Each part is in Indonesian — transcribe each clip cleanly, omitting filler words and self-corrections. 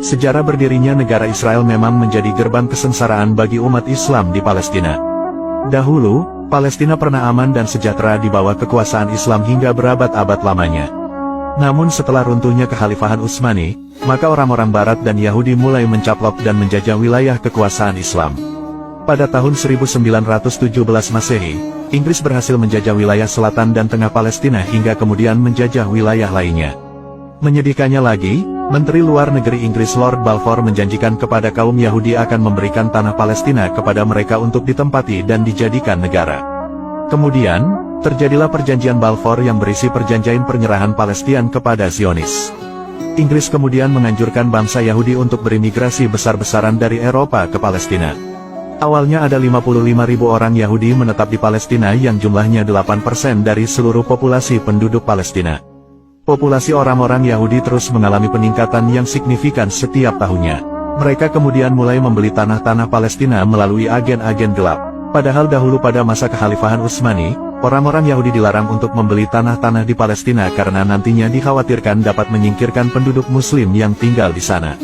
Sejarah berdirinya negara Israel memang menjadi gerbang kesengsaraan bagi umat Islam di Palestina. Dahulu, Palestina pernah aman dan sejahtera di bawah kekuasaan Islam hingga berabad-abad lamanya. Namun setelah runtuhnya Kekhalifahan Utsmani, maka orang-orang Barat dan Yahudi mulai mencaplok dan menjajah wilayah kekuasaan Islam. Pada tahun 1917 Masehi, Inggris berhasil menjajah wilayah selatan dan tengah Palestina hingga kemudian menjajah wilayah lainnya. Menyedihkannya lagi, Menteri Luar Negeri Inggris Lord Balfour menjanjikan kepada kaum Yahudi akan memberikan tanah Palestina kepada mereka untuk ditempati dan dijadikan negara. Kemudian, terjadilah perjanjian Balfour yang berisi perjanjian penyerahan Palestina kepada Zionis. Inggris kemudian menganjurkan bangsa Yahudi untuk berimigrasi besar-besaran dari Eropa ke Palestina. Awalnya ada 55.000 orang Yahudi menetap di Palestina yang jumlahnya 8% dari seluruh populasi penduduk Palestina. Populasi orang-orang Yahudi terus mengalami peningkatan yang signifikan setiap tahunnya. Mereka kemudian mulai membeli tanah-tanah Palestina melalui agen-agen gelap. Padahal dahulu pada masa Kekhalifahan Utsmani, orang-orang Yahudi dilarang untuk membeli tanah-tanah di Palestina karena nantinya dikhawatirkan dapat menyingkirkan penduduk Muslim yang tinggal di sana.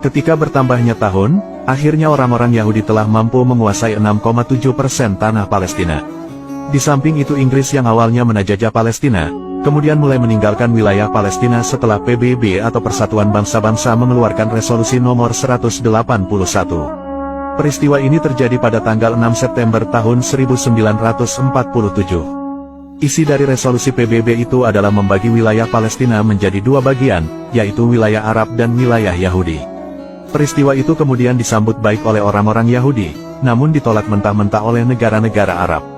Ketika bertambahnya tahun, akhirnya orang-orang Yahudi telah mampu menguasai 6,7% tanah Palestina. Di samping itu Inggris yang awalnya menjajah Palestina, kemudian mulai meninggalkan wilayah Palestina setelah PBB atau Persatuan Bangsa-Bangsa mengeluarkan resolusi nomor 181. Peristiwa ini terjadi pada tanggal 6 September tahun 1947. Isi dari resolusi PBB itu adalah membagi wilayah Palestina menjadi dua bagian, yaitu wilayah Arab dan wilayah Yahudi. Peristiwa itu kemudian disambut baik oleh orang-orang Yahudi, namun ditolak mentah-mentah oleh negara-negara Arab.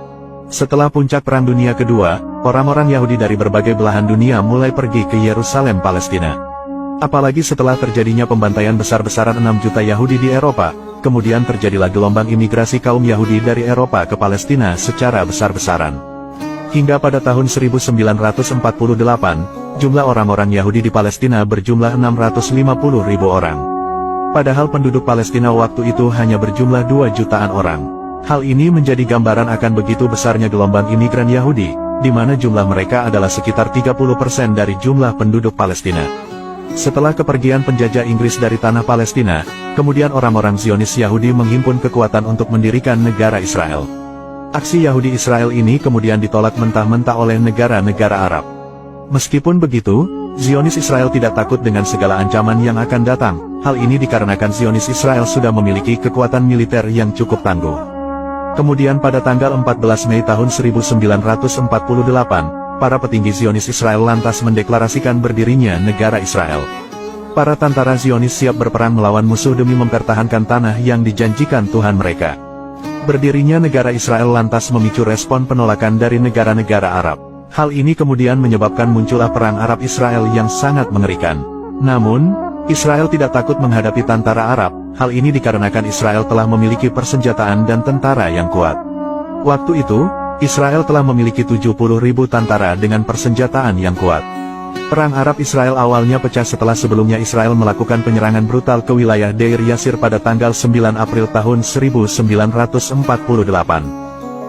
Setelah puncak Perang Dunia Kedua, orang-orang Yahudi dari berbagai belahan dunia mulai pergi ke Yerusalem, Palestina. Apalagi setelah terjadinya pembantaian besar-besaran 6 juta Yahudi di Eropa, kemudian terjadilah gelombang imigrasi kaum Yahudi dari Eropa ke Palestina secara besar-besaran. Hingga pada tahun 1948, jumlah orang-orang Yahudi di Palestina berjumlah 650.000 orang. Padahal penduduk Palestina waktu itu hanya berjumlah 2 jutaan orang. Hal ini menjadi gambaran akan begitu besarnya gelombang imigran Yahudi, di mana jumlah mereka adalah sekitar 30% dari jumlah penduduk Palestina. Setelah kepergian penjajah Inggris dari tanah Palestina, kemudian orang-orang Zionis Yahudi menghimpun kekuatan untuk mendirikan negara Israel. Aksi Yahudi Israel ini kemudian ditolak mentah-mentah oleh negara-negara Arab. Meskipun begitu, Zionis Israel tidak takut dengan segala ancaman yang akan datang. Hal ini dikarenakan Zionis Israel sudah memiliki kekuatan militer yang cukup tangguh. Kemudian pada tanggal 14 Mei tahun 1948, para petinggi Zionis Israel lantas mendeklarasikan berdirinya negara Israel. Para tentara Zionis siap berperang melawan musuh demi mempertahankan tanah yang dijanjikan Tuhan mereka. Berdirinya negara Israel lantas memicu respon penolakan dari negara-negara Arab. Hal ini kemudian menyebabkan muncullah perang Arab-Israel yang sangat mengerikan. Namun, Israel tidak takut menghadapi tentara Arab. Hal ini dikarenakan Israel telah memiliki persenjataan dan tentara yang kuat. Waktu itu, Israel telah memiliki 70.000 tentara dengan persenjataan yang kuat. Perang Arab-Israel awalnya pecah setelah sebelumnya Israel melakukan penyerangan brutal ke wilayah Deir Yasir pada tanggal 9 April tahun 1948.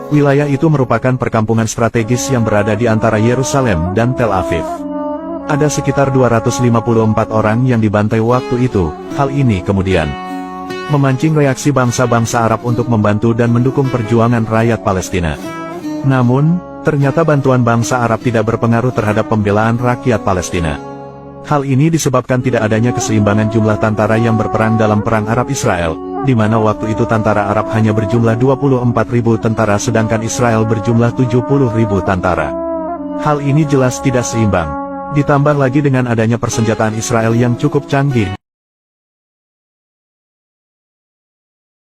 Wilayah itu merupakan perkampungan strategis yang berada di antara Yerusalem dan Tel Aviv. Ada sekitar 254 orang yang dibantai waktu itu. Hal ini kemudian memancing reaksi bangsa-bangsa Arab untuk membantu dan mendukung perjuangan rakyat Palestina. Namun, ternyata bantuan bangsa Arab tidak berpengaruh terhadap pembelaan rakyat Palestina. Hal ini disebabkan tidak adanya keseimbangan jumlah tentara yang berperang dalam perang Arab-Israel, di mana waktu itu tentara Arab hanya berjumlah 24.000 tentara sedangkan Israel berjumlah 70.000 tentara. Hal ini jelas tidak seimbang. Ditambah lagi dengan adanya persenjataan Israel yang cukup canggih.